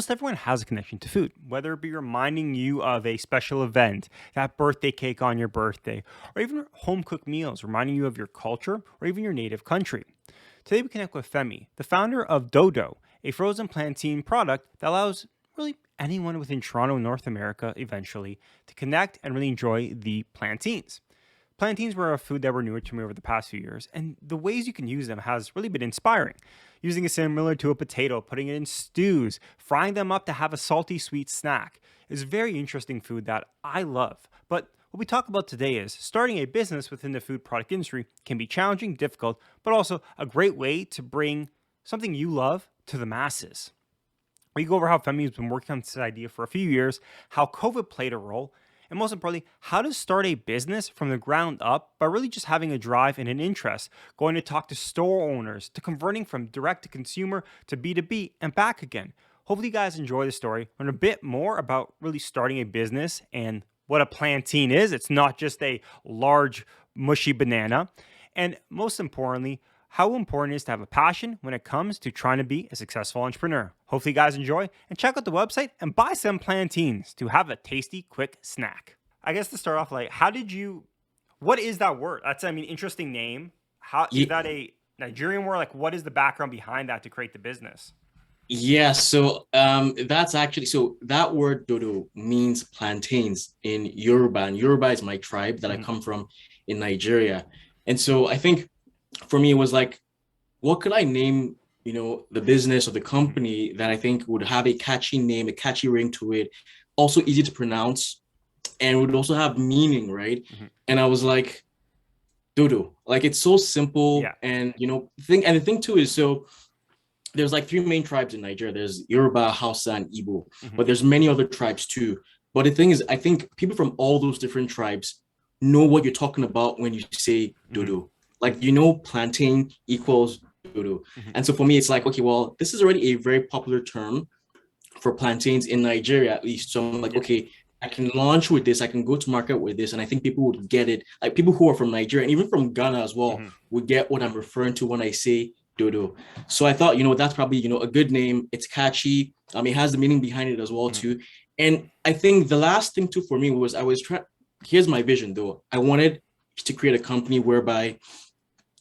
Almost everyone has a connection to food, whether it be reminding you of a special event, that birthday cake on your birthday, or even home cooked meals reminding you of your culture or even your native country. Today we connect with Femi, the founder of Dodo, a frozen plantain product that allows really anyone within Toronto, North America, eventually, to connect and really enjoy the plantains. Plantains were a food that were newer to me over the past few years, and the ways you can use them has really been inspiring. Using it similar to a potato, putting it in stews, frying them up to have a salty sweet snack is very interesting food that I love. But what we talk about today is starting a business within the food product industry can be challenging, difficult, but also a great way to bring something you love to the masses. We go over how Femi has been working on this idea for a few years, how COVID played a role, and most importantly, how to start a business from the ground up by really just having a drive and an interest, going to talk to store owners, to converting from direct to consumer to B2B and back again. Hopefully, you guys enjoy the story, learn a bit more about really starting a business and what a plantain is. It's not just a large, mushy banana. And most importantly, how important it is to have a passion when it comes to trying to be a successful entrepreneur. Hopefully you guys enjoy and check out the website and buy some plantains to have a tasty, quick snack. I guess to start off, like, what is that word? That's, interesting name. How is Ye- that a Nigerian word? Like, what is the background behind that to create the business? Yeah, that's actually that word dodo means plantains in Yoruba, and Yoruba is my tribe that I Mhm. come from in Nigeria. And so I think for me it was like, what could I name, the business or the Mhm. company that I think would have a catchy name, a catchy ring to it, also easy to pronounce, and would also have meaning, right? Mhm. And I was like, dodo. Like it's so simple, Yeah. and the thing too is there's like three main tribes in Nigeria. There's Yoruba, Hausa, and Igbo, Mhm. but there's many other tribes too. But the thing is, I think people from all those different tribes know what you're talking about when you say Mhm. dodo. Like plantain equals dodo. Mhm. And so for me, it's like, okay, well, this is already a very popular term for plantains in Nigeria, at least. So I'm like, Yeah. okay, I can launch with this, I can go to market with this, and I think people would get it. Like people who are from Nigeria and even from Ghana as well Mhm. would get what I'm referring to when I say dodo. So I thought, that's probably, a good name. It's catchy. It has the meaning behind it as well Mhm. too. And I think the last thing too for me was I was trying. Here's my vision though. I wanted to create a company whereby,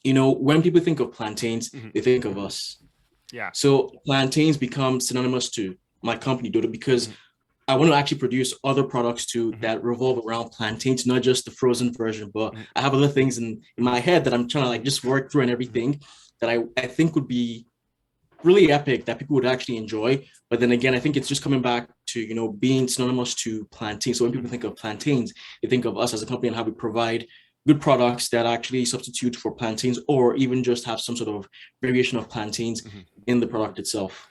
when people think of plantains, Mhm. they think of us. Yeah. So plantains become synonymous to my company Dodo because Mhm. I want to actually produce other products too Mhm. that revolve around plantains, not just the frozen version, but Mhm. I have other things in Mhm. my head that I'm trying to like just work through and Mhm. everything that I think would be really epic that people would actually enjoy. But then again, I think it's just coming back to, being synonymous to plantains. So when people Mhm. think of plantains, they think of us as a company and how we provide good products that actually substitute for plantains or even just have some sort of variation of plantains Mhm. in the product itself.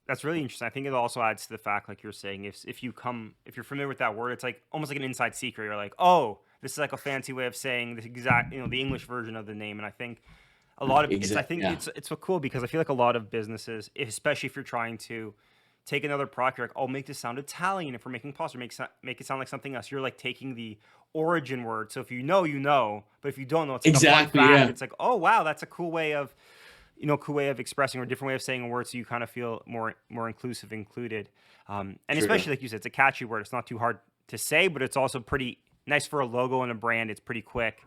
That's really interesting. I think it also adds to the fact, like you're saying, if you're familiar with that word, it's like almost like an inside secret. You're like, oh, this is like a fancy way of saying the exact, the English version of the name. And I think a lot of it's, I Exactly. think Yeah. it's so cool because I feel like a lot of businesses, especially if you're trying to take another product, you're like, oh, make this sound Italian. If we're making pasta, make it sound like something else. You're like taking the origin word. So if you know, you know. But if you don't know, it's like a fun Exactly. fact. Yeah. It's like, oh wow, that's a cool way of cool way of expressing or a different way of saying a word so you kind of feel more inclusive included, and True. especially like you said, it's a catchy word. It's not too hard to say, but it's also pretty nice for a logo and a brand. It's pretty quick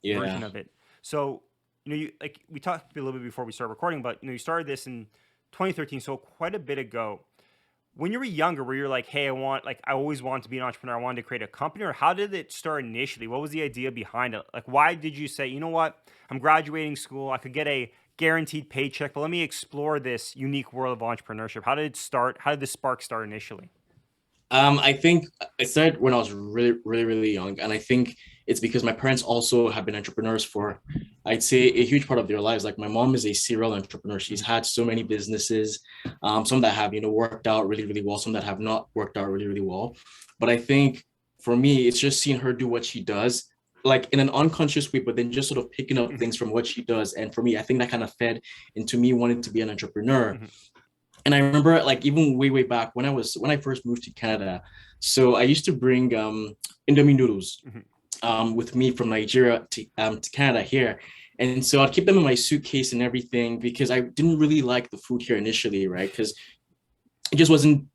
Yeah. version of it. So you like we talked a little bit before we started recording, but you started this in 2013, so quite a bit ago. When you were younger, where you're like, hey, I always wanted to be an entrepreneur, I wanted to create a company, or how did it start initially? What was the idea behind it? Like, why did you say, you know what, I'm graduating school, I could get a guaranteed paycheck, but let me explore this unique world of entrepreneurship? How did it start? How did the spark start initially? I think it started when I was really, really, really young, and I think it's because my parents also have been entrepreneurs Mhm. for, I'd say, a huge part of their lives. Like my mom is a serial entrepreneur; she's Mhm. had so many businesses, some that have worked out really, really well, some that have not worked out really, really well. But I think for me, it's just seeing her do what she does, like in an unconscious way, but then just sort of picking up Mhm. things from what she does. And for me, I think that kind of fed into me wanting to be an entrepreneur. Mhm. And I remember like even way back when I first moved to Canada. So I used to bring Indomie noodles Mhm. with me from Nigeria to Canada here. And so I'd keep them in my suitcase and everything because I didn't really like the food here initially, right? Because it just wasn't,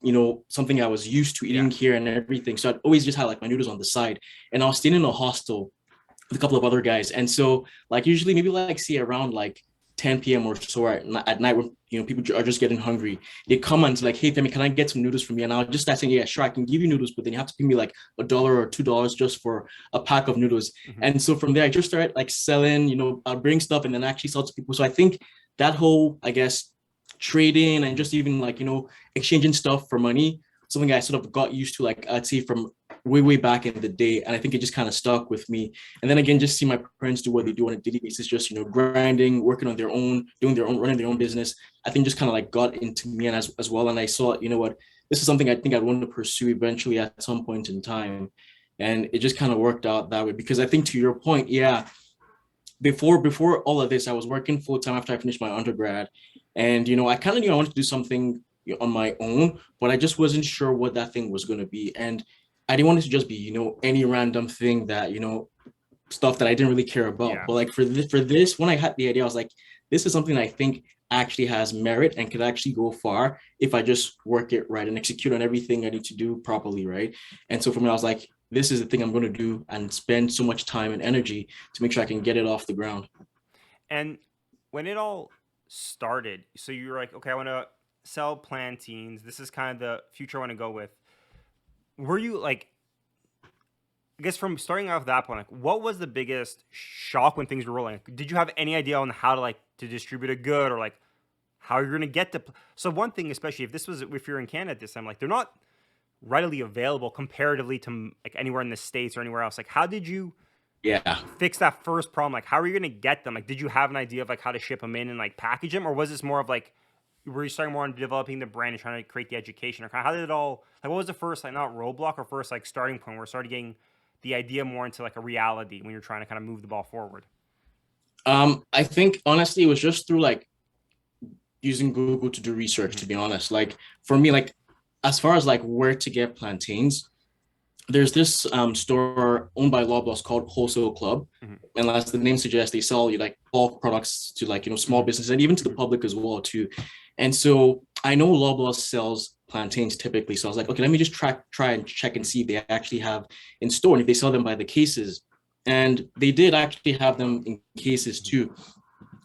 something I was used to Yeah. eating here and everything. So I'd always just had like my noodles on the side. And I was staying in a hostel with a couple of other guys. And so like usually maybe like see around like 10 p.m. or so at night when people are just getting hungry. They come and like, hey Femi, can I get some noodles from you? And I'll just start saying, yeah, sure, I can give you noodles, but then you have to pay me like $1 or $2 just for a pack of noodles. Hmm. And so from there, I just started like selling, I'll bring stuff and then actually sell to people. So I think that whole, I guess, trading and Hmm. just even like, exchanging stuff for money, something I sort of got used to, like I'd say from way back in the day. And I think it just kind of stuck with me. And then again, just see my parents do what they do on a daily basis, just grinding, working on their own, doing their own, running their own business. I think just kind of like got into me and as well. And I saw, what, this is something I think I'd want to pursue eventually at some point in time. And it just kind of worked out that way. Because I think to your point, yeah, before all of this, I was working full time after I finished my undergrad, and I kind of knew I wanted to do something on my own, but I just wasn't sure what that thing was going to be, and I didn't want it to just be any random thing that stuff that I didn't really care about. Yeah. But like for this, when I had the idea, I was like, this is something I think actually has merit and could actually go far if I just work it right and execute on everything I need to do properly, right? And so for me, I was like, this is the thing I'm going to do and spend so much time and energy to make sure I can get it off the ground. And when it all started, so you were like, okay, I want to sell plantains. This is kind of the future I want to go with. Were you like, I guess from starting off that point, like, what was the biggest shock when things were rolling? Like, did you have any idea on how to like to distribute a good or like how you're gonna get to? So one thing, especially if you're in Canada at this time, like they're not readily available comparatively to like anywhere in the states or anywhere else. Like, how did you Yeah. fix that first problem? Like, how are you gonna get them? Like, did you have an idea of like how to ship them in and like package them, or was this more of like were you starting more on developing the brand and trying to create the education, or kind of how did it all like? What was the first like not roadblock or first like starting point where it started getting the idea more into like a reality when you're trying to kind of move the ball forward? I think honestly, it was just through like using Google to do research, Mm-hmm. to be honest. Like for me, like as far as like where to get plantains, there's this store owned by Loblaws called Wholesale Club. Mm-hmm. And as the name suggests, they sell you like bulk products to like, small Mm-hmm. business and even to the Mm-hmm. public as well too. And so I know Loblaws sells plantains typically. So I was like, okay, let me just try and check and see if they actually have in store and if they sell them by the cases. And they did actually have them in cases too,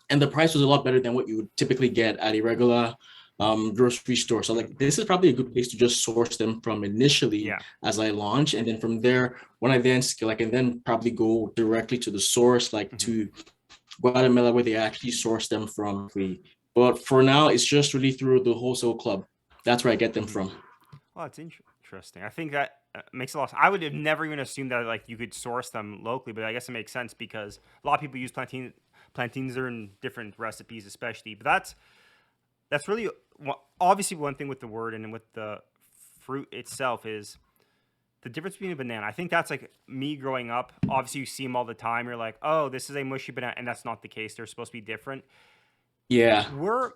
and the price was a lot better than what you would typically get at a regular grocery store. So Mm-hmm. like this is probably a good place to just source them from initially Yeah. as I launch, and then from there, when I then scale, I can then probably go directly to the source, like Mm-hmm. to Guatemala, where they actually source them from. But for now, it's just really through the wholesale club. That's where I get them Mm-hmm. from. Well, that's interesting. I think that makes a lot. I would have never even assumed that like you could source them locally, but I guess it makes sense because a lot of people use plantains are in different recipes, especially. But that's really obviously one thing with the word and with the fruit itself is the difference between a banana. I think that's like me growing up. Obviously, you see them all the time. You're like, oh, this is a mushy banana, and that's not the case. They're supposed to be different. Yeah, We're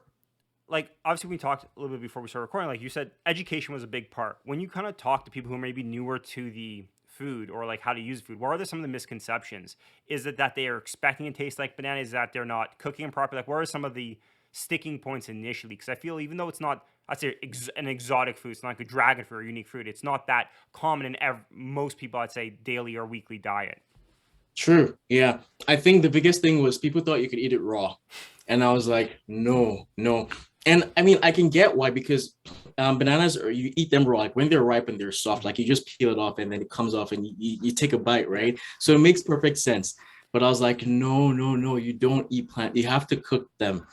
like obviously we talked a little bit before we started recording. Like you said, education was a big part. When you kind of talk to people who are maybe newer to the food or like how to use food, what are some of the misconceptions? Is it that they are expecting it to taste like banana? Is that they're not cooking them properly? Like, what are some of the sticking points initially? Because I feel even though it's not, I'd say an exotic food, it's not like a dragon fruit or unique fruit. It's not that common in most people, I'd say, daily or weekly diet. true. Yeah. I think the biggest thing was people thought you could eat it raw. And I was like, no, no. And I mean, I can get why, because bananas, or you eat them raw, like when they're ripe and they're soft, Mm-hmm. like you just peel it off and then it comes off and you take a bite, Yeah. right? So it makes perfect sense. But I was like, no, no, no, you don't eat plant. You have to cook them.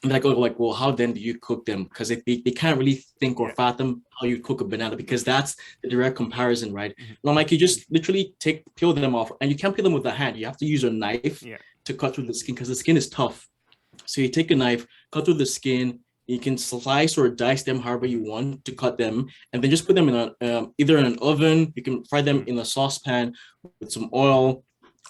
And like, oh, like, well, how then do you cook them? Because they can't really think or Yeah. fathom how you cook a banana because that's the direct comparison, right? Mm-hmm. And I'm like, you just literally peel them off, and you can't peel them with the hand. You have to use a knife Yeah. to cut through the skin because the skin is tough. So you take a knife, cut through the skin. You can slice or dice them however Mm-hmm. you want to cut them, and then just put them in either in an oven. You can fry them Mm-hmm. in a saucepan with some oil,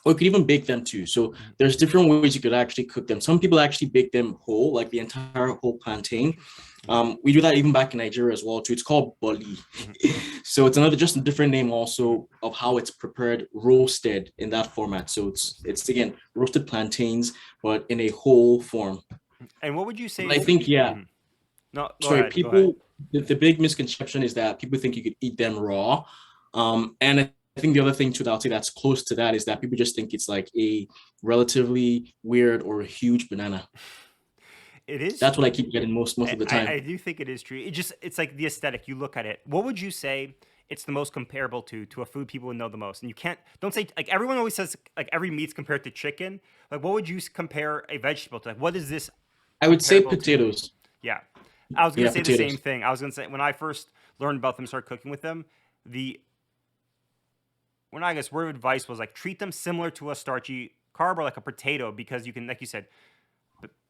or you could even bake them too. So Mm-hmm. there's different ways you could actually cook them. Some people actually bake them whole, like the entire whole plantain. Interesting. Mm-hmm. We do that even back in Nigeria as well too. It's called boli. Mm-hmm. So it's another, just a different name Mm-hmm. also of how it's prepared, roasted in that format. So it's again roasted plantains, but in a whole form. And what would you say But I is? think, yeah, Mhm. No, go sorry, ahead. Go ahead. the big misconception is that people think you could eat them raw. And I think the other thing too that I'll say that's close to that is that people just think it's like a relatively weird or huge banana. It is. That's what I keep getting most I, of the I time. I do think it is true. It's like the aesthetic. You look at it. What would you say it's the most comparable to a food people would know the most? And you can't don't say like everyone always says like every meat's compared to chicken. Like what would you compare a vegetable to? Like what is this I would say comparable to? potatoes. Yeah, I was gonna Yeah, say the same potatoes. thing. I was gonna say when I first learned about them, started cooking with them, the when I guess word of advice was like treat them similar to a starchy carb or like a potato because you can, like you said,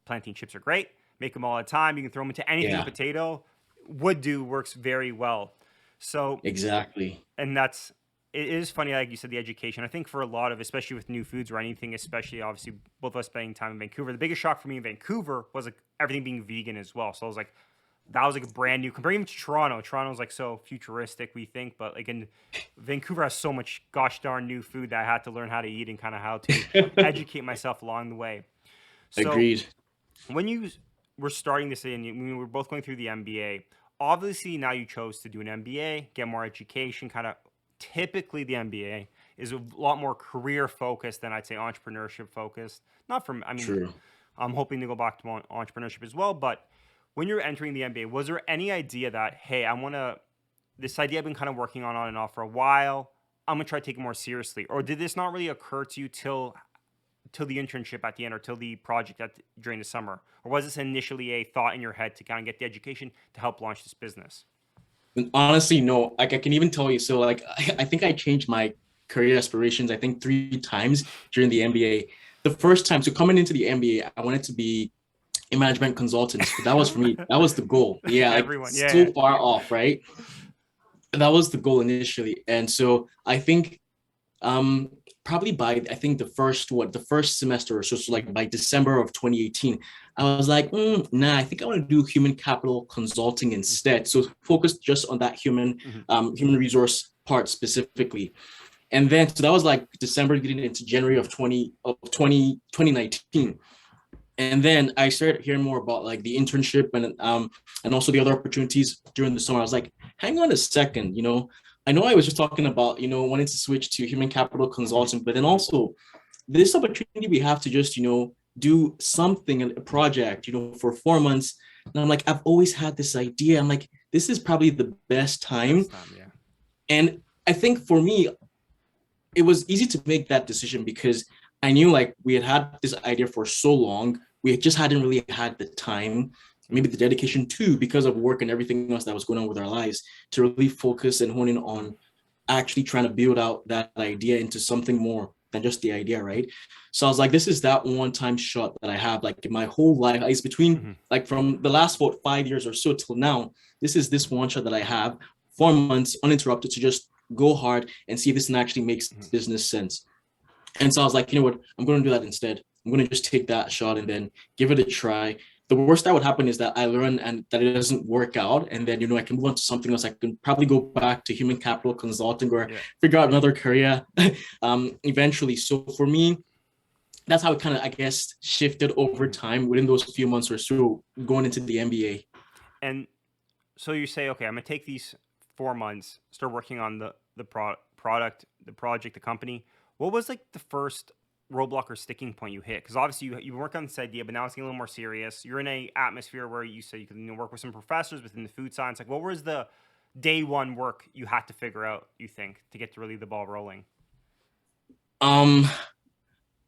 plantain chips are great. Make them all the time. You can throw them into anything a Yeah, potato would do works very well. So, exactly. and that's it is funny, like you said, the education. I think for a lot of, especially with new foods or anything, especially obviously both of us spending time in Vancouver, the biggest shock for me in Vancouver was like everything being vegan as well. So I was like, that was like a brand new comparing to Toronto. Toronto's like so futuristic, we think, but like in Vancouver has so much gosh darn new food that I had to learn how to eat and kind of how to educate myself along the way. So Agreed. when you were starting this and we were both going through the MBA, obviously now you chose to do an MBA, get more education, kind of typically the MBA is a lot more career focused than I'd say entrepreneurship focused. Not from, I mean, True. I'm hoping to go back to entrepreneurship as well, but when you're entering the MBA, was there any idea that, hey, I want to, this idea I've been kind of working on and off for a while, I'm going to try to take it more seriously? Or did this not really occur to you till the internship at the end or till the project during the summer? Or was this initially a thought in your head to kind of get the education to help launch this business? And honestly, no. Like I can even tell you. So like I think I changed my career aspirations. I think 3 times during the MBA. The first time, so coming into the MBA, I wanted to be a management consultant. That was for me. That was the goal. Yeah, like Everyone, so yeah, far off, right? That was the goal initially, and so I think um probably by I think the first semester or so, so like by December of 2018, I was like, nah, I think I want to do human capital consulting instead. So focus just on that Mhm. human resource part specifically. And then so that was like December getting into January of 2019. And then I started hearing more about like the internship and also the other opportunities during the summer. I was like, hang on a second, I know I was just talking about wanting to switch to human capital Mhm. consulting, but then also this opportunity we have to just do something, a project, for 4 months. And I'm like, I've always had this idea. I'm like, this is probably the best time. Best time, yeah. And I think for me, it was easy to make that decision because I knew like we had this idea for so long. We just hadn't really had the time, maybe the dedication too, because of work and everything else that was going on with our lives, to really focus and hone in on actually trying to build out that idea into something more than just the idea, right? So I was like, this is that one time shot that I have like in my whole life. It's between Mhm. like from the last 5 years or so till now. This is this one shot that I have, 4 months uninterrupted to just go hard and see if this actually makes Mhm. business sense. And so I was like, you know what? I'm going to do that instead. I'm going to just take that shot and then give it a try. The worst that would happen is that I learn and that it doesn't work out. And then, I can move on to something else. I can probably go back to human capital consulting or Yeah. figure out another career eventually. So for me, that's how it kind of, I guess, shifted over Mhm. time within those few months or so going into the MBA. And so you say, okay, I'm gonna take these 4 months, start working on product, the project, the company. What was like the first roadblock or sticking point you hit? Because obviously you work on this idea, but now it's getting a little more serious. You're in a atmosphere where you say you can work with some professors within the food science. Like, what was the day one work you had to figure out? You think to get to really the ball rolling? Um,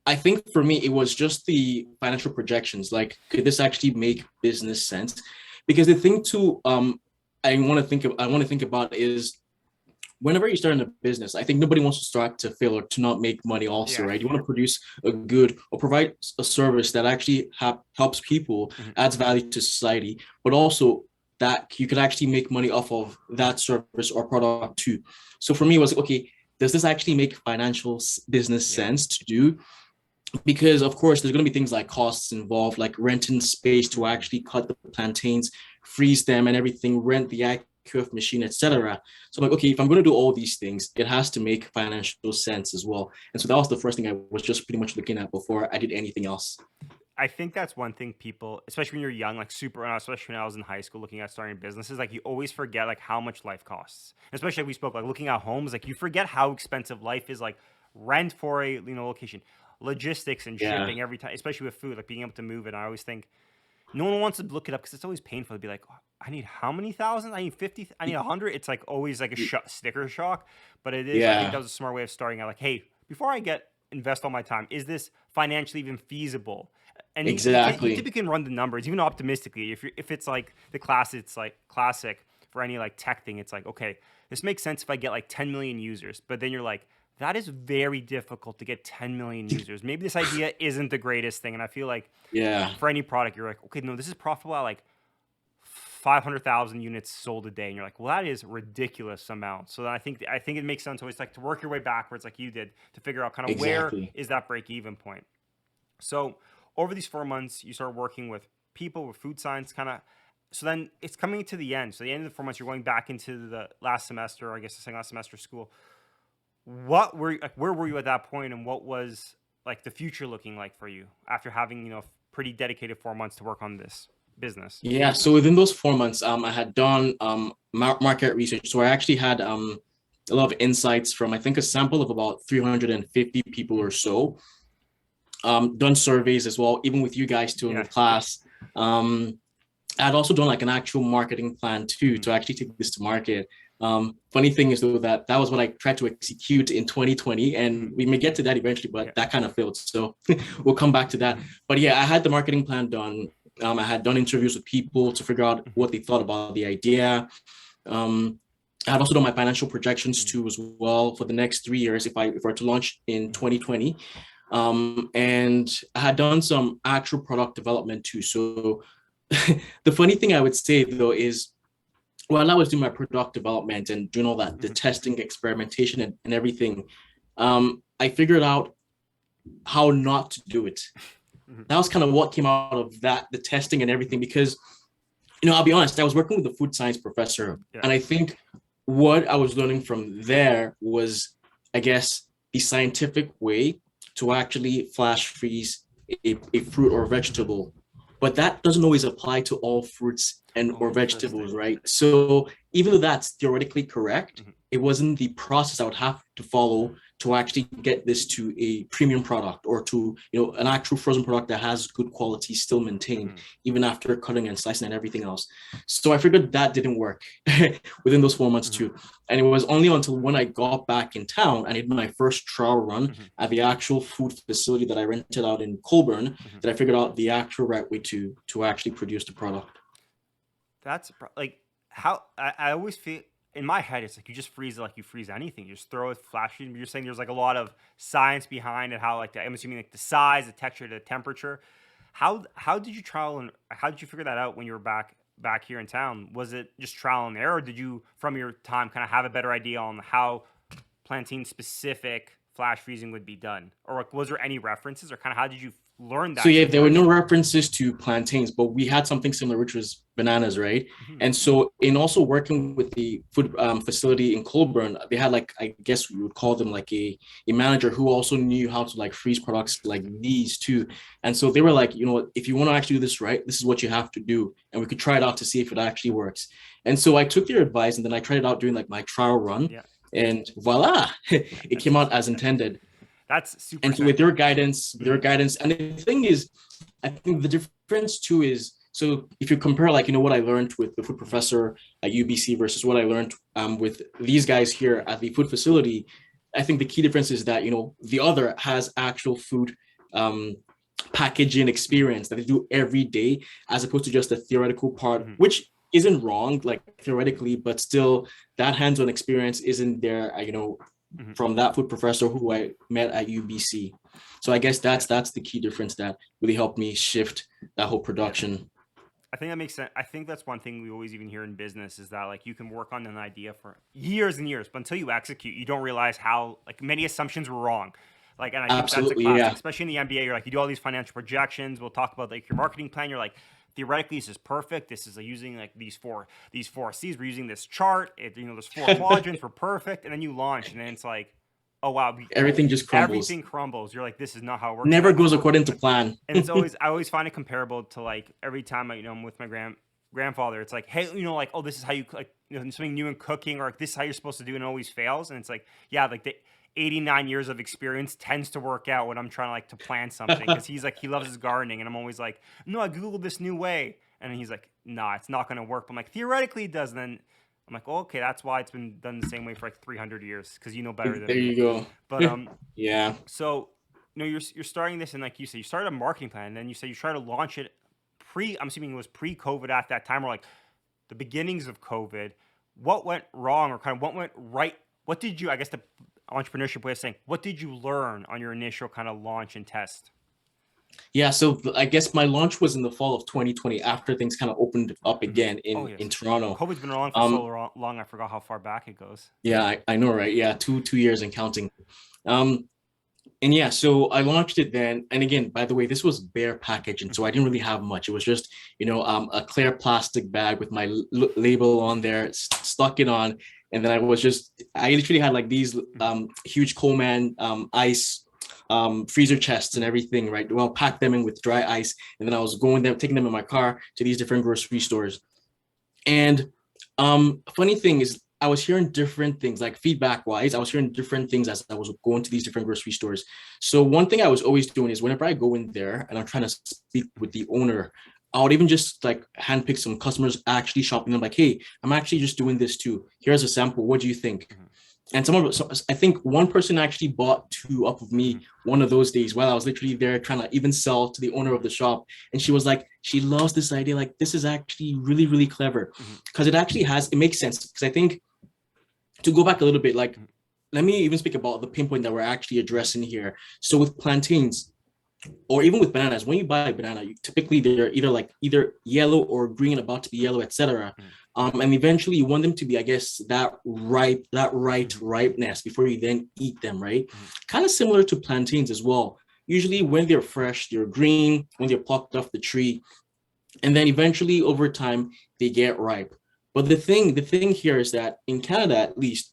I think for me, it was just the financial projections. Like, could this actually make business sense? Because the thing too, I want to think about is whenever you start in a business, I think nobody wants to start to fail or to not make money also, Yeah. right? You want to produce a good or provide a service that actually helps people, Mhm. adds value to society, but also that you could actually make money off of that service or product too. So for me, it was like, okay, does this actually make financial business Yeah. sense to do? Because of course there's going to be things like costs involved, like renting space to Mhm. actually cut the plantains, freeze them and everything, rent the IQF machine, etc. So I'm like, okay, if I'm going to do all these things, it has to make financial sense as well. And so that was the first thing I was just pretty much looking at before I did anything else. I think that's one thing people, especially when you're young, like super, especially when I was in high school looking at starting businesses, like you always forget like how much life costs. Especially like we spoke like looking at homes, like you forget how expensive life is, like rent for a location, logistics and Yeah, shipping every time, especially with food, like being able to move it. I always think no one wants to look it up because it's always painful to be like, "Oh, I need how many thousands? I need 50, I need 100. It's like always like a sticker shock. But it is, I think that yeah, was a smart way of starting out. Like, hey, before I invest all my time, is this financially even feasible? And you exactly. typically can run the numbers, even optimistically. If it's like the class, it's like classic for any like tech thing. It's like, okay, this makes sense if I get like 10 million users. But then you're like, that is very difficult to get 10 million users. Maybe this idea isn't the greatest thing. And I feel like Yeah, for any product, you're like, okay, no, this is profitable at like 500,000 units sold a day, and you're like, well, that is ridiculous amount. So then I think it makes sense always like to work your way backwards, like you did, to figure out kind of where exactly. is that break even point. So over these 4 months, you start working with people with food science, kind of. So then it's coming to the end. So the end of the 4 months, you're going back into the last semester, or I guess the second last semester of school. What were like? Where were you at that point, and what was like the future looking like for you after having pretty dedicated 4 months to work on this business? Yeah, so within those 4 months, I had done market research. So I actually had a lot of insights from I think a sample of about 350 people or so. Done surveys as well, even with you guys too in the Yeah. class. Um, I had also done like an actual marketing plan too Mhm. to actually take this to market. Funny thing is though that that was what I tried to execute in 2020, and Mhm. we may get to that eventually, but Yeah. that kind of failed. So we'll come back to that. But yeah, I had the marketing plan done. I had done interviews with people to figure out Mhm. what they thought about the idea. Um, I had also done my financial projections Mhm. too as well for the next 3 years if I were to launch in Mhm. 2020. And I had done some actual product development too. So the funny thing I would say though is while I was doing my product development and doing all that, the Mhm. testing, experimentation, and everything, I figured out how not to do it. Mhm. That was kind of what came out of that, the testing and everything, because I'll be honest, I was working with a food science professor, Yeah. and I think what I was learning from there was, I guess, the scientific way to actually flash freeze a fruit or vegetable. But that doesn't always apply to all fruits and Oh, or vegetables, interesting. right? So even though that's theoretically correct, Mhm. it wasn't the process I would have to follow to actually get this to a premium product or to an actual frozen product that has good quality still maintained Mhm. even after cutting and slicing and everything else. So I figured that didn't work within those 4 months Mhm. too. And it was only until when I got back in town and did my first trial run Mhm. at the actual food facility that I rented out in Colburn Mhm. that I figured out the actual right way to actually produce the product. Like how I always feel in my head it's like you just freeze it like you freeze anything. You just throw it, flash it. You're saying there's like a lot of science behind it. How like I'm assuming like the size, the texture, the temperature. How did you trial and how did you figure that out when you were back here in town? Was it just trial and error, or did you from your time kind of have a better idea on how plantain specific flash freezing would be done, or like, was there any references, or kind of how did you learn So that yeah, since you there were were no there? references to plantains, but we had something similar, which was bananas, right? Mhm. And so in also working with the food facility in Colburn, they had like I guess we would call them like a manager who also knew how to like freeze products like Interesting. these too. And so they were like, if you want to actually do this right, this is what you have to do, and we could try it out to see if it actually works. And so I took their advice, and then I tried it out during like my trial run, Yeah. and voila, it came out as intended. That's super And so sense. with their Mhm. guidance, and the thing is, I think the difference too is so if you compare like what I learned with the food Mhm. professor at UBC versus what I learned with these guys here at the food facility, I think the key difference is that the other has actual food um, packaging Mhm. experience that they do every day, as opposed to just a theoretical part, Mhm. which isn't wrong, like theoretically, but still that hands-on experience isn't there. Mhm. From that food professor who I met at UBC. So I guess Yeah. that's the key difference that really helped me shift that whole Yeah. production. I think that makes sense. I think that's one thing we always even hear in business is that like you can work on an idea for years and years, but until you execute, you don't realize how like many assumptions were wrong. Like, and I think that's a Absolutely, classic, yeah. especially in the MBA. You're like, you do all these financial projections. We'll talk about like your marketing plan. You're like, theoretically, this is perfect. This is like, using like these four C's. We're using this chart. There's four quadrants. We're perfect. And then you launch, and then it's like, oh wow, Everything just crumbles. everything crumbles. You're like, this is not how it works. Never goes according to plan. And it's always, I always find it comparable to like every time I'm with my grandfather. It's like, hey, like, oh, this is how you like, something new in cooking, or like, this is how you're supposed to do, and it always fails. And it's like, yeah, like the 89 years of experience tends to work out when I'm trying to like to plan something, because he's like, he loves his gardening, and I'm always like, no, I googled this new way, and he's like, nah, it's not gonna work. But I'm like, theoretically it does. And then I'm like, oh, okay, that's why it's been done the same way for like 300 years, because you know better than There me. you go. But Yeah. so you're starting this, and like you said, you started a marketing plan, and then you said you tried to launch it I'm assuming it was pre-COVID at that time, or like the beginnings of COVID. What went wrong, or kind of what went right? What did you, I guess the entrepreneurship way of saying, what did you learn on your initial kind of launch and test? Yeah, so I guess my launch was in the fall of 2020 after things kind of opened up Mm-hmm. again Oh in yes, Toronto. COVID's been around for Um, so long. I forgot how far back it goes. yeah, I know, right? Yeah, two years and counting. Um, and yeah, so I launched it then. And again, by the way, this was bare packaging, so I didn't really have much. It was just, a clear plastic bag with my label on there, stuck it on, and then I literally had like these huge Coleman ice freezer chests and everything, right? Well, pack them in with dry ice, and then I was taking them in my car to these different grocery stores. And funny thing is, I was hearing different things, like feedback wise. I was hearing different things as I was going to these different grocery stores. So one thing I was always doing is whenever I go in there and I'm trying to speak with the owner, I would even just like handpick some customers actually shopping. I'm like, hey, I'm actually just doing this too. Here's a sample. What do you think? Mm-hmm. And I think one person actually bought two up of me one of those days while I was literally there trying to even sell to the owner of the shop. And she was like, she loves this idea. Like, this is actually really, really clever, Mm-hmm. because it makes sense. Because I think, to go back a little bit, like, let me even speak about the pinpoint that we're actually addressing here. So with plantains, or even with bananas, when you buy a banana, typically they're either yellow or green, about to be yellow, etc. And eventually you want them to be, I guess, that right ripeness before you then eat them, right? Kind of similar to plantains as well. Usually when they're fresh, they're green when they're plucked off the tree, and then eventually over time they get ripe. But the thing here is that in Canada, at least,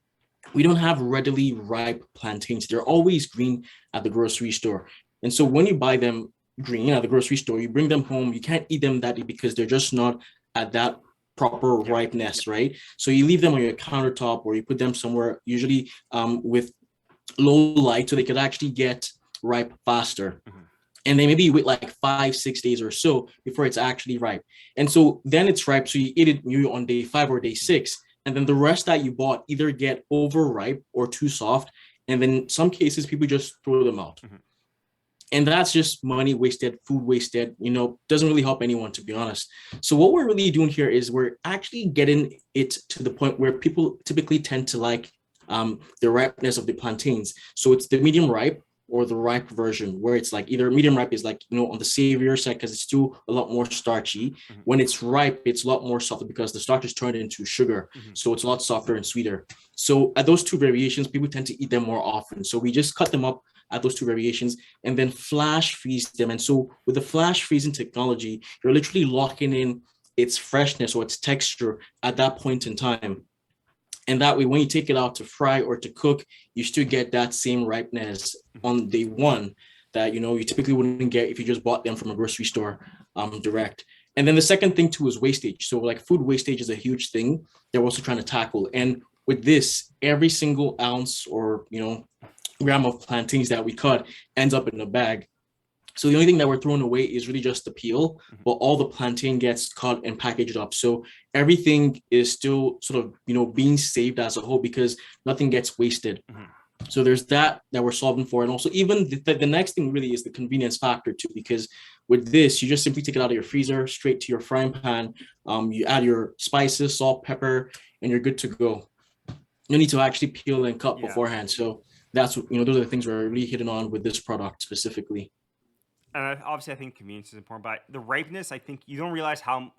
we don't have readily ripe plantains. They're always green at the grocery store. And so when you buy them green at the grocery store, you bring them home, you can't eat them that day because they're just not at that proper Yep. ripeness, right? So you leave them on your countertop, or you put them somewhere, usually with low light, so they could actually get ripe faster. Mm-hmm. And then maybe you wait like 5 6 days or so before it's actually ripe. And so then it's ripe, so you eat it maybe on day 5 or day 6, and then the rest that you bought either get overripe or too soft, and then in some cases people just throw them out. Mm-hmm. And that's just money wasted, food wasted, doesn't really help anyone, to be honest. So what we're really doing here is we're actually getting it to the point where people typically tend to like the ripeness of the plantains. So it's the medium ripe or the ripe version, where it's like either medium ripe is like, on the savourier side because it's still a lot more starchy. Mm-hmm. When it's ripe, it's a lot more softer because the starch is turned into sugar. Mm-hmm. So it's a lot softer and sweeter. So at those two variations, people tend to eat them more often. So we just cut them up at those two variations and then flash freeze them. And so with the flash freezing technology, you're literally locking in its freshness or its texture at that point in time. And that way, when you take it out to fry or to cook, you still get that same ripeness on day one that you typically wouldn't get if you just bought them from a grocery store direct. And then the second thing too is wastage. So like food wastage is a huge thing they're also trying to tackle. And with this, every single ounce or gram of plantains that we cut ends up in a bag. So the only thing that we're throwing away is really just the peel, but all the plantain gets cut and packaged up. So everything is still sort of, being saved as a whole because nothing gets wasted. Mm-hmm. So there's that we're solving for. And also even the next thing really is the convenience factor too, because with this, you just simply take it out of your freezer, straight to your frying pan. You add your spices, salt, pepper, and you're good to go. You need to actually peel and cut beforehand. So that's those are the things we're really hitting on with this product specifically. And obviously, I think convenience is important, but the ripeness, I think you don't realize how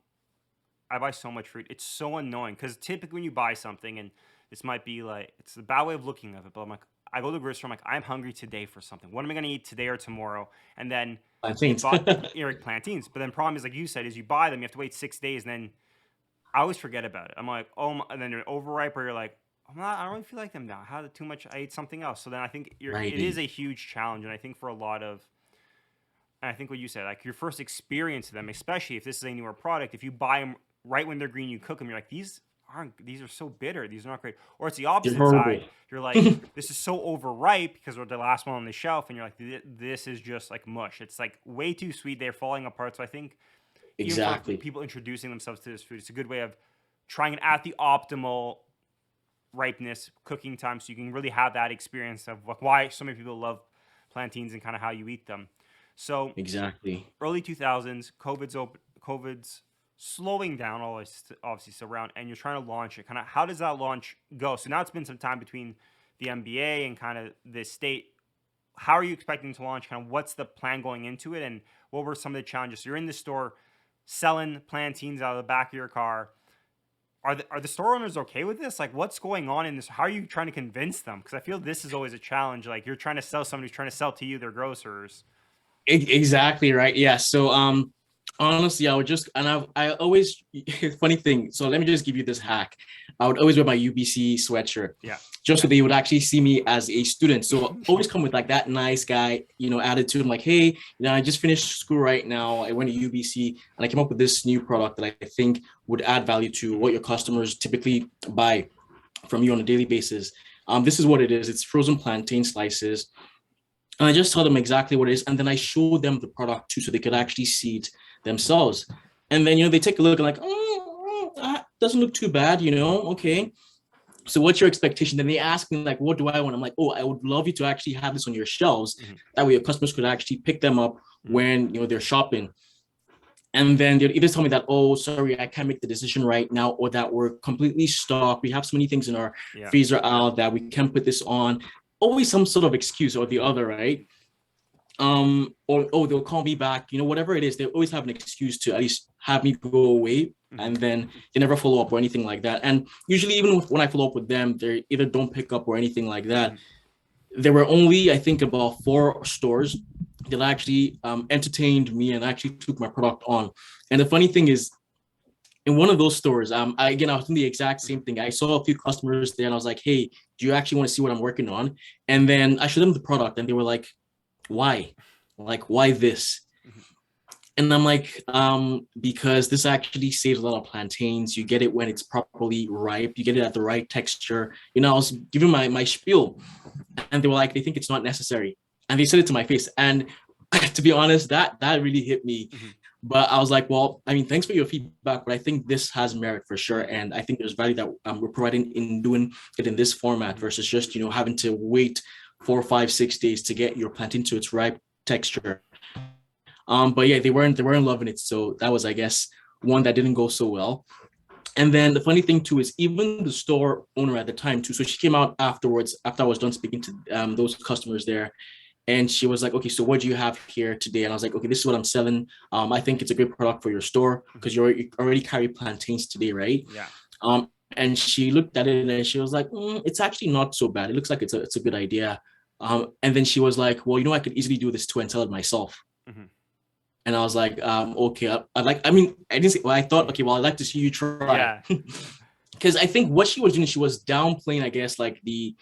I buy so much fruit. It's so annoying because typically when you buy something, and this might be like, it's a bad way of looking at it, but I'm like, I go to the grocery store, I'm like, I'm hungry today for something. What am I going to eat today or tomorrow? And then you Plantains. buy like plantains. But then problem is, like you said, is you buy them, you have to wait 6 days, and then I always forget about it. I'm like, oh, and then they're overripe, or you're like, I don't really feel like them now. I had too much. I ate something else. So then I think it is Right. a huge challenge, and I think for a lot of, and I think what you said, like your first experience of them, especially if this is a newer product, if you buy them right when they're green, you cook them, you're like, these are so bitter. These are not great. Or it's the They're opposite horrible. side. You're like, this is so overripe because we're the last one on the shelf, and you're like, this is just like mush. It's like way too sweet. They're falling apart. So I think even for Exactly. people introducing themselves to this food, it's a good way of trying it at the optimal ripeness, cooking time, so you can really have that experience of like why so many people love plantains and kind of how you eat them. So Exactly. early 2000s, COVID's slowing down, always obviously still around, and you're trying to launch it. Kind of how does that launch go? So now it's been some time between the MBA and kind of this state. How are you expecting to launch? Kind of what's the plan going into it, and what were some of the challenges? So you're in the store selling plantains out of the back of your car. Are the store owners okay with this? Like, what's going on in this? How are you trying to convince them? Because I feel this is always a challenge. Like, you're trying to sell somebody who's trying to sell to you, their grocers. Exactly right. Yeah. So honestly, I would just and I always funny thing. So let me just give you this hack. I would always wear my UBC sweatshirt Yeah. just so they would actually see me as a student. So always come with like that nice guy, attitude. I'm like, hey, I just finished school right now. I went to UBC and I came up with this new product that I think would add value to Mhm. what your customers typically buy from you on a daily basis. This is what it is. It's frozen plantain slices, and I just tell them exactly what it is. And then I show them the product too, so they could actually see it themselves. And then, they take a look and like, doesn't look too bad, okay. So what's your expectation? Then they ask me like, what do I want? I'm like, oh, I would love you to actually have this on your shelves. Mhm. That way your customers could actually pick them up Mhm. when, they're shopping. And then they'll either tell me that, oh, sorry, I can't make the decision right now, or that we're completely stocked. We have so many things in our Yeah. freezer out that we can't put this on. Always some sort of excuse or the other, right? Or oh, they'll call me back, whatever it is, they always have an excuse to at least have me go away, Mhm. and then they never follow up or anything like that. And usually even when I follow up with them, they either don't pick up or anything like that. Mhm. There were only, I think, about 4 stores that actually entertained me and actually took my product on. And the funny thing is, in one of those stores, I was doing the exact Mhm. same thing. I saw a few customers there and I was like, hey, do you actually want to see what I'm working on? And then I showed them the product and they were like, why? Like, why this? Mhm. And I'm like, because this actually saves a lot of plantains. You get it when it's properly ripe. You get it at the right texture. I was giving my spiel, and they were like, they think it's not necessary, and they said it to my face. And to be honest, that really hit me. Mhm. But I was like, well, I mean, thanks for your feedback, but I think this has merit for sure, Mhm. and I think there's value that we're providing in doing it in this format Mhm. versus just having to wait 4, 5, 6 days to get your plantain to its ripe texture. But yeah, they weren't loving it. So that was, I guess, one that didn't go so well. And then the funny thing too is even the store owner at the time too. So she came out afterwards after I was done speaking to those customers there, and she was like, "Okay, so what do you have here today?" And I was like, "Okay, this is what I'm selling. I think it's a great product for your store Mhm. because you already carry plantains today, right?" Yeah. And she looked at it and she was like, "It's actually not so bad. It looks like it's a good idea." And then she was like, "Well, I could easily do this too and sell it myself." Mhm. And I was like, okay, I mean, I didn't say, well, I thought, Mhm. okay, well, I'd like to see you try. Yeah. Because I think what she was doing, she was downplaying, I guess, like the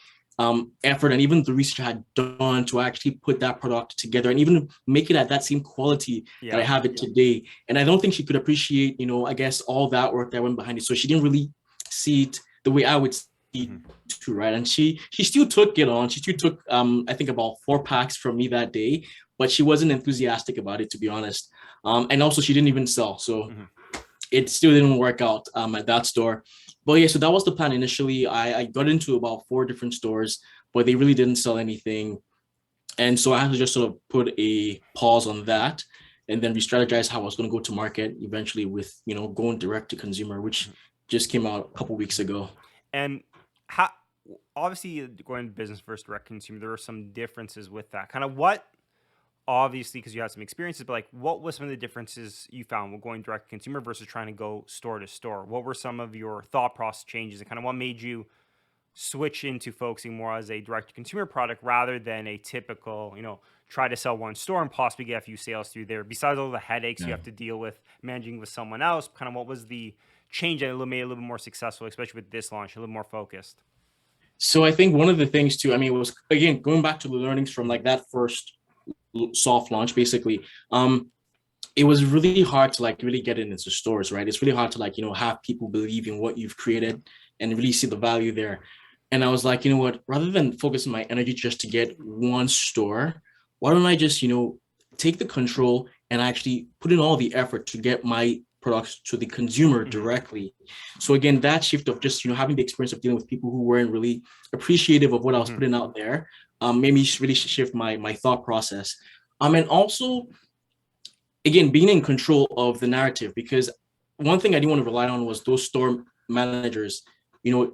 effort and even the research I had done to actually put that product together and even make it at that same quality that I Yeah. have it today. And I don't think she could appreciate, I guess, all that work that went behind it. So she didn't really see it the way I would see it Mhm. too, right? And she still took it on. She still took, I think, about 4 packs from me that day, but she wasn't enthusiastic about it, to be honest. And also, she didn't even sell. So Mhm. it still didn't work out at that store. But yeah, so that was the plan initially. I got into about 4 different stores, but they really didn't sell anything. And so I had to just sort of put a pause on that and then re-strategize how I was going to go to market eventually with, going direct to consumer, which Mhm. just came out a couple weeks ago. And how obviously going business versus direct consumer, there are some differences with that. Kind of what obviously because you have some experiences, but like what was some of the differences you found with going direct to consumer versus trying to go store to store? What were some of your thought process changes and kind of what made you switch into focusing more as a direct to consumer product rather than a typical, try to sell one store and possibly get a few sales through there? Besides all the headaches you Yeah. have to deal with managing with someone else, kind of what was the change that made it a little bit more successful, especially with this launch, a little more focused? So I think one of the things too, I mean, it was again going back to the learnings from like that first soft launch, basically. It was really hard to like really get it into stores, right? It's really hard to like, have people believe in what you've created and really see the value there. And I was like, you know what, rather than focusing my energy just to get one store, why don't I just, take the control and actually put in all the effort to get my products to the consumer Mhm. directly. So again, that shift of just, having the experience of dealing with people who weren't really appreciative of what I was Mhm. putting out there, made me really shift my thought process. And also again being in control of the narrative, because one thing I didn't want to rely on was those store managers,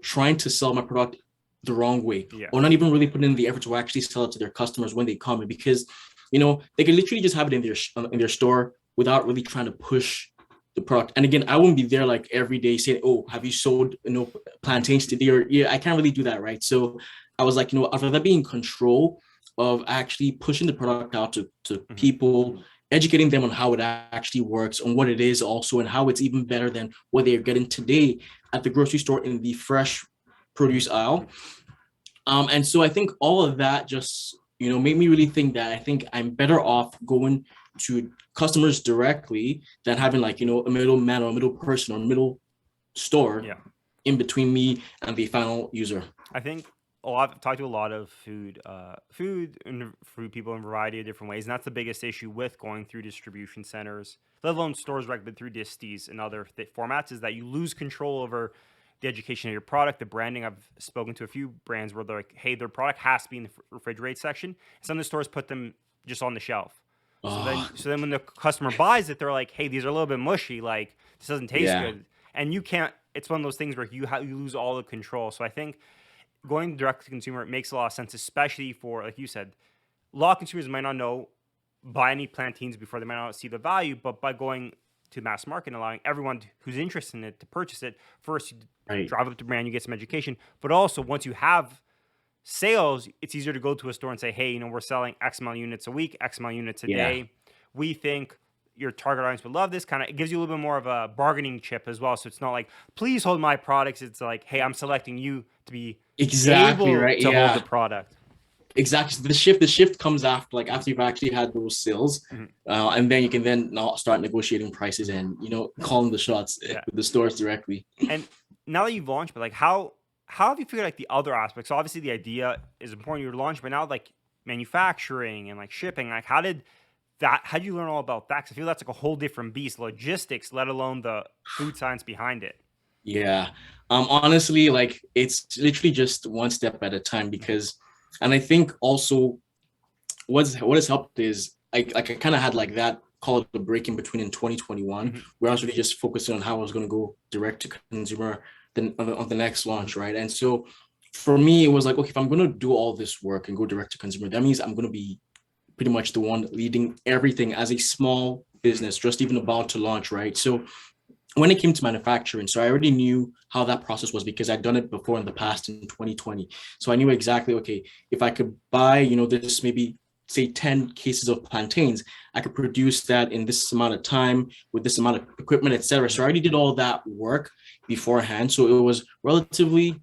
trying to sell my product the wrong way, or not Yes. even really putting in the effort to actually sell it to their customers when they come in, because they can literally just have it in their store without really trying to push the product. And again, I wouldn't be there like every day saying, oh, have you sold plantains today, or yeah, I can't really do that, right? So I was like, after that, being in control of actually pushing the product out to Mhm. people, educating them on how it actually works, on what it is also, and how it's even better than what they're getting today at the grocery store in the fresh Mhm. produce aisle. And so I think all of that just, made me really think that I think I'm better off going to customers directly than having like, a middleman or a middle person or a middle store Yeah. in between me and the final user. I think a lot. I've talked to a lot of food and fruit people in a variety of different ways, and that's the biggest issue with going through distribution centers, let alone stores recommended through disties and other formats, is that you lose control over the education of your product, the branding. I've spoken to a few brands where they're like, "Hey, their product has to be in the refrigerate section." Some of the stores put them just on the shelf. Oh, So then when the customer buys it, they're like, "Hey, these are a little bit mushy. Like this doesn't taste yeah, good." And you can't. It's one of those things where you lose all the control. So I think going direct to consumer, it makes a lot of sense, especially for, like you said, a lot of consumers might not know, buy any plantains before, they might not see the value, but by going to mass market and allowing everyone who's interested in it to purchase it, first you right. drive up the brand, you get some education, but also once you have sales, it's easier to go to a store and say, hey, we're selling X amount of units a week, X amount of units a Yeah, day. We think your target audience would love this. Kind of, it gives you a little bit more of a bargaining chip as well. So it's not like, please hold my products. It's like, hey, I'm selecting you to be exactly able right. to hold the Yeah, product. exactly. The shift comes after, like, after you've actually had those sales, Mhm. and then you can then now start negotiating prices and calling the shots Yeah. with the stores directly. And now that you've launched, but like how have you figured like the other aspects? So obviously the idea is important, your launch, but now like manufacturing and like shipping, like how did you learn all about that? 'Cause I feel that's like a whole different beast, logistics, let alone the food science behind it. Yeah. Honestly, like it's literally just one step at a time, Mhm. because, and I think also what has helped is I kind of had like that call it the break in between in 2021, Mhm. where I was really just focusing on how I was going to go direct to consumer then on the next launch, right? And so for me, it was like, okay, if I'm going to do all this work and go direct to consumer, that means I'm going to be pretty much the one leading everything as a small Mhm. business, just even about to launch, right? So when it came to manufacturing, so I already knew how that process was because I'd done it before in the Mhm. past in 2020. So I knew exactly, okay, if I could buy, this maybe say 10 cases of plantains, I could produce that in this amount of time with this amount of equipment, etc. So Mhm. I already did all that work beforehand. So it was relatively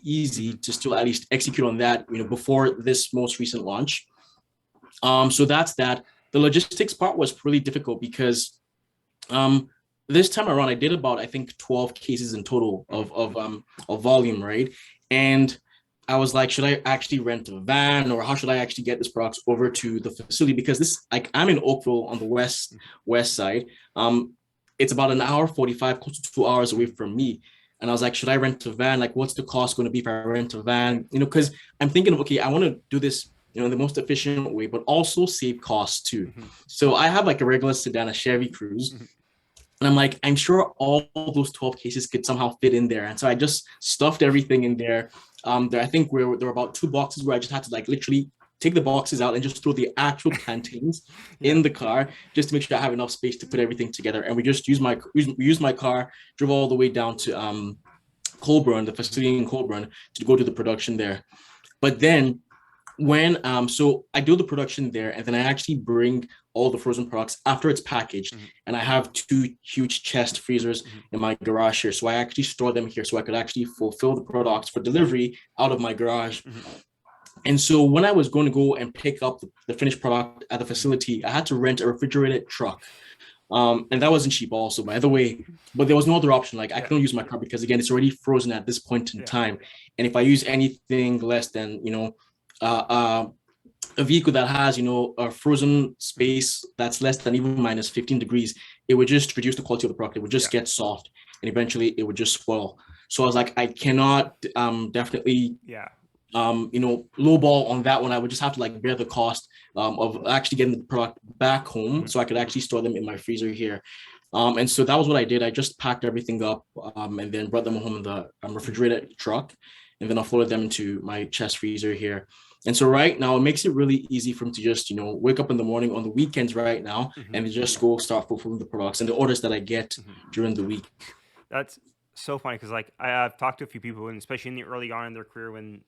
easy Mhm. to still at least execute on that, before this most recent launch. So that's that. The logistics part was really difficult because um, this time around, I did about I think 12 cases in total Mhm. of volume, right? And I was like, should I actually rent a van, or how should I actually get this product over to the facility? Because this, like, I'm in Oakville on the west side. Um, it's about an hour 45, close to 2 hours away Mhm. from me. And I was like, should I rent a van? Like, what's the cost going to be if I rent a Yeah. van? Because I'm thinking of, okay, I want to do this, in the most efficient way, but also save costs too. Mhm. So I have like a regular sedan, a Chevy Cruise, Mhm. and I'm like, I'm sure all those 12 cases could somehow fit in there. And so I just stuffed everything in there. I think there were about two boxes where I just had to like literally take the boxes out and just throw the actual plantains Yeah. in the car just to make sure I have enough space to put everything together. And we just used my car, drove all the way down to Colburn, the Mhm. facility in Colburn, to go to the production there. But then when so I do the production there, and then I actually bring all the frozen products after it's packaged. Mhm. And I have two huge chest freezers Mhm. in my garage here. So I actually store them here so I could actually fulfill the products for delivery out of my garage. Mhm. And so when I was going to go and pick up the finished product at the Mhm. facility, I had to rent a refrigerated truck. And that wasn't cheap also, by the way. But there was no other option. Like I Yeah. couldn't use my car because again, it's already frozen at this point in Yeah. time. And if I use anything less than, uh, uh, a vehicle that has, a frozen Mhm. space that's less than even minus 15 degrees, it would just reduce the quality of the product. It would just Yeah. get soft and eventually it would just spoil. So I was like, I cannot definitely Yeah. lowball on that one. I would just have to like bear the cost of actually getting the product back home Mhm. so I could actually store them in my freezer here. And so that was what I did. I just packed everything up and then brought them home in the Mhm. refrigerated truck and then offloaded them into my chest freezer here. And so right now it makes it really easy for me to just, wake up in the morning on the weekends right now Mhm. and just go start fulfilling the products and the orders that I get Mhm. during the week. That's so funny because like I've talked to a few people, and especially in the early on in their career when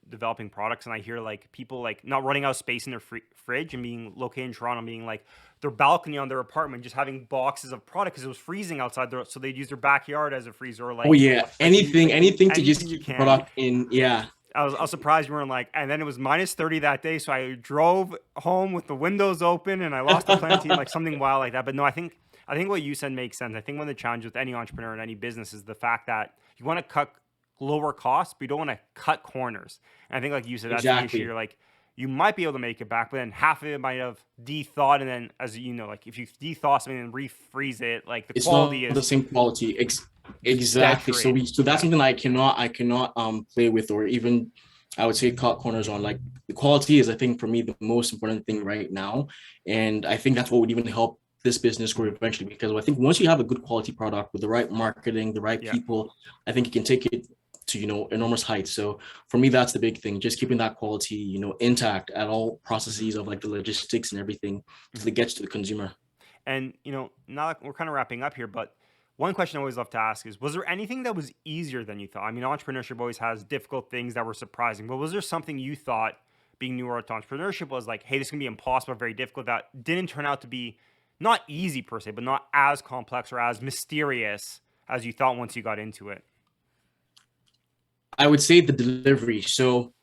developing products, and I hear like people like not running out of space in their fridge and being located in Toronto, being like their balcony on their apartment just having boxes of product because it was freezing outside, so they'd use their backyard as a freezer, or Oh yeah, you anything, anything to just anything you keep the can. product in. Yeah, I was surprised you weren't like, and then it was minus 30 that day, so I drove home with the windows open, and I lost the plantain, like something wild like that. But no, I think what you said makes sense. I think one of the challenges with any entrepreneur in any business is the fact that you want to cut lower costs, but you don't want to cut corners. And I think, like you said, that's the issue. exactly. You're like, you might be able to make it back, but then half of it might have de-thawed, and then as you know, like if you de-thaw something and refreeze it, like the It's quality not the is same quality. just Exactly. So deteriorate. so that's Yeah. something I cannot play with or even I would say cut corners on. Like the quality is I think for me the most important thing right now, and I think that's what would even help this business grow Mhm. eventually because I think once you have a good quality product with the right marketing, the right Yeah. people, I think you can take it to enormous heights. So for me that's the big thing, just keeping that quality intact at all Mhm. processes of like the logistics and everything till Mhm. it gets to the consumer. And now that we're kind of wrapping up here, but one question I always love to ask is: was there anything that was easier than you thought? I mean, entrepreneurship always has difficult things that were surprising, but was there something you thought being newer to entrepreneurship was like, hey, this can be impossible, very difficult, that didn't turn out to be not easy per se, but not as complex or as mysterious as you thought once you got into it? I would say the delivery. So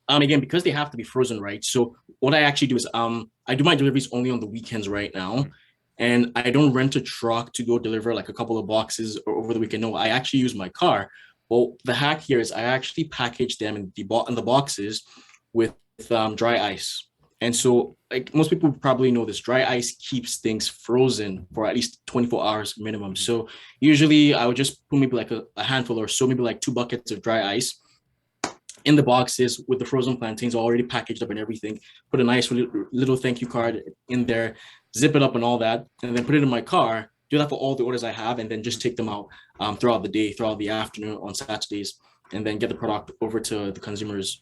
again, because they have to be frozen, right? So what I actually do is I do my deliveries only on the weekends right now. Mhm. And I don't rent a truck to go deliver like a couple of boxes over the weekend. No, I actually use my car. Well, the hack here is I actually package them in the boxes with dry ice. And so, like most people probably know this, dry ice keeps things frozen for at least 24 hours minimum. Mhm. So usually I would just put maybe like a handful or so, maybe like 2 buckets of dry ice in the boxes with the frozen plantains already packaged up and everything. Put a nice little thank you Mhm. card in there, zip it up and all that, and then put it in my car. Do that for all the orders I have, and then just Mhm. take them out throughout the day, throughout the afternoon on Saturdays, and then get the product over to the consumers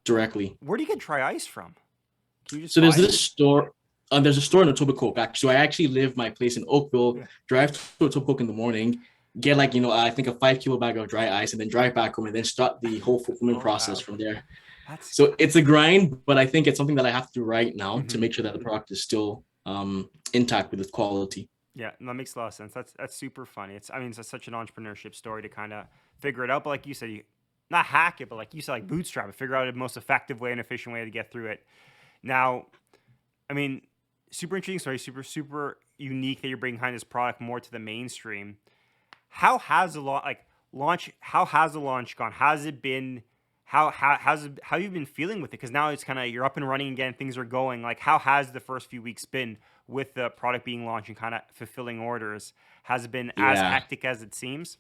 directly. Where do you get dry ice from? Can you just So there's buy it? this store. There's a store in Etobicoke. Actually, so I actually live my place in Oakville. Yeah. Drive to Etobicoke in the morning, get like I think a 5 kilo bag of dry ice, and then drive back home, and then start the whole fulfillment Oh process wow, from there. that's So it's a grind, but I think it's something that I have to do right now to mhm. make sure that the product is still intact with its quality. Yeah, that makes a lot of sense. That's super funny. I mean, it's such an entrepreneurship story to kind of figure it out. But like you said, you not hack it, but like you said, like bootstrap it, figure out the most effective way and efficient way to get through it. Now, I mean, super interesting story, super unique that you're bringing behind this product more to the mainstream. How has the launch? How has the launch gone? Has it been? How you been feeling with it? Because now it's kind of you're up and running again. Things are going. Like how has the first few weeks been with the product being launched and kind of fulfilling orders? Has it been as Yeah. hectic as it seems?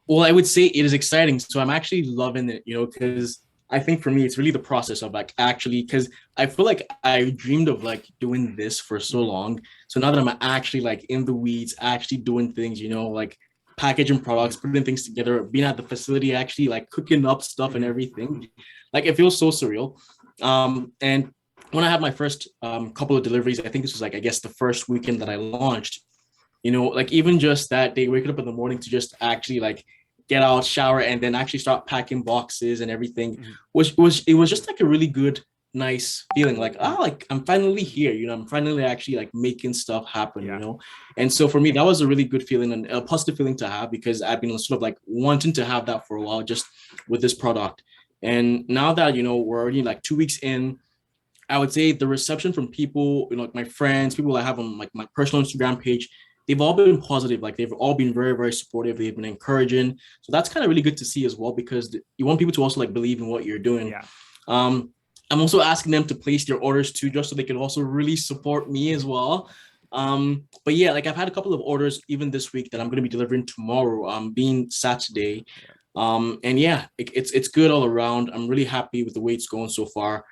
Well, I would say it is exciting. So I'm actually loving it, because I think for me, it's really the process of like actually, because I feel like I dreamed of like doing this for so Hmm. long. So now that I'm actually like in the weeds, actually doing things, like packaging Hmm. products, putting things together, being at the facility, actually like cooking up stuff and Hmm. everything, like it feels so surreal. And when I had my first couple of deliveries, I think this was like, I guess the first weekend that I launched, like even just that day, waking up in the morning to just actually like get out, shower, and then actually start packing boxes and everything Hmm. was it was just like a really good nice feeling like, like I'm finally here, I'm finally actually like making stuff happen, Yeah. And so for me, that was a really good feeling and a positive feeling to have, because I've been sort of like wanting to have that for a while just with this product. And now that, we're already like 2 weeks in, I would say the reception from people, like my friends, people I have on like my personal Instagram page, they've all been positive. Like they've all been very, very supportive. They've been encouraging. So that's kind of really good to see as well, because you want people to also like believe in what you're doing. Yeah. Um, I'm also asking them to place their orders too, just so they can also really support me as well. But yeah, like I've had a couple of orders even this week that I'm going to be delivering tomorrow, being Saturday. Yeah. And yeah, it's good all around. I'm really happy with the way it's going so far.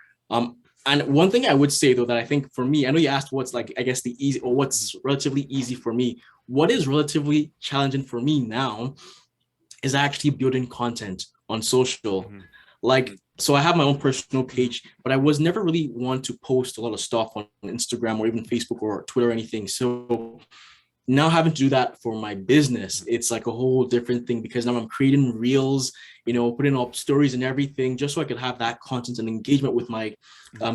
And one thing I would say though, that I think for me, I know you asked what's like, I guess the easy, or what's relatively easy for me. What is relatively challenging for me now is actually building content on social. Mhm. Like, so I have my own personal page, but I was never really one to post a lot of stuff on Instagram or even Facebook or Twitter or anything. So now having to do that for my business, it's like a whole different thing, because now I'm creating reels, putting up stories and everything, just so I could have that content and engagement with my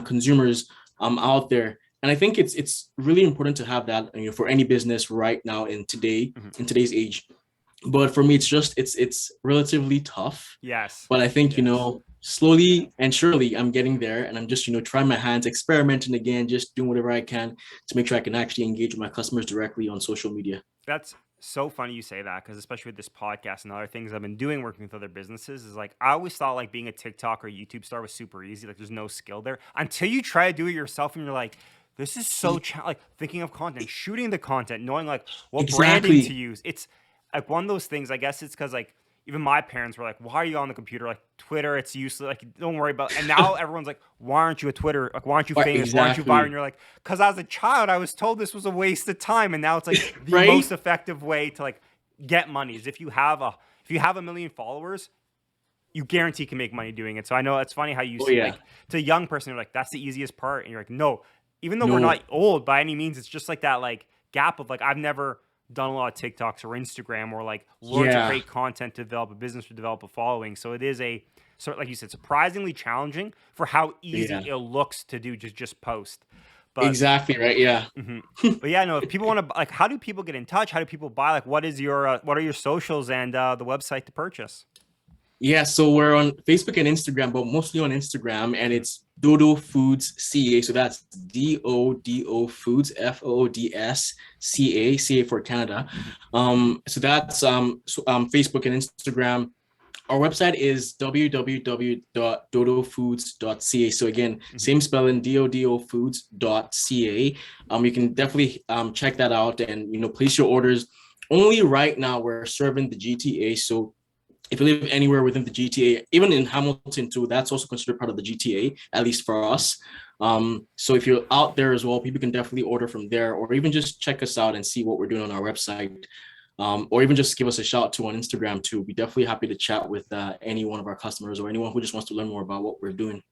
consumers out there. And I think it's really important to have that, for any business right now in today's age. But for me, it's relatively tough. Yes. But I think, Yes. slowly and surely I'm getting there, and I'm just, trying my hands, experimenting again, just doing whatever I can to make sure I can actually engage with my customers directly on social media. That's so funny you say that, because especially with this podcast and other things I've been doing working with other businesses, is like I always thought like being a TikTok or YouTube star was super easy. Like there's no skill there until you try to do it yourself, and you're like, this is so like thinking of content, shooting the content, knowing like what branding to Exactly. use. It's like one of those things. I guess it's because like even my parents were like, why are you on the computer? Like Twitter, it's useless. Like don't worry about. And now everyone's like, why aren't you a Twitter? Like why aren't you Right, famous? Why aren't you viral? And exactly. you're like, because as a child, I was told this was a waste of time, and now it's like the Right? most effective way to like get money is if you have a million followers, you guarantee you can make money doing it. So I know it's funny how you Oh see yeah. like to a young person, you're like, that's the easiest part, and you're like, no, even though we're No. not old by any means, it's just like that like gap of like I've never done a lot of TikToks or Instagram or like learn to Yeah. create content to develop a business or develop a following. So it is a sort like you said, surprisingly challenging for how easy Yeah. it looks to do just post. But Exactly right. Yeah. mhm. But yeah, no. If people want to, like, how do people get in touch? How do people buy? Like, what are your socials and the website to purchase? Yeah, so we're on Facebook and Instagram, but mostly on Instagram, and Mhm. it's Dodo Foods CA. So that's Dodo Foods FOODS CA for Canada. Mhm. So that's Facebook and Instagram. Our website is www.dodofoods.ca. So again, Mhm. same spelling, dodofoods.ca. You can definitely check that out and place your orders. Only right now we're serving the GTA, so if you live anywhere within the GTA, even in Hamilton too, that's also considered part of the GTA, at least for us. So if you're out there as well, people can definitely order from there, or even just check us out and see what we're doing on our website, or even just give us a shout to on Instagram too. We'd definitely happy to chat with any one of our customers or anyone who just wants to learn more about what we're doing.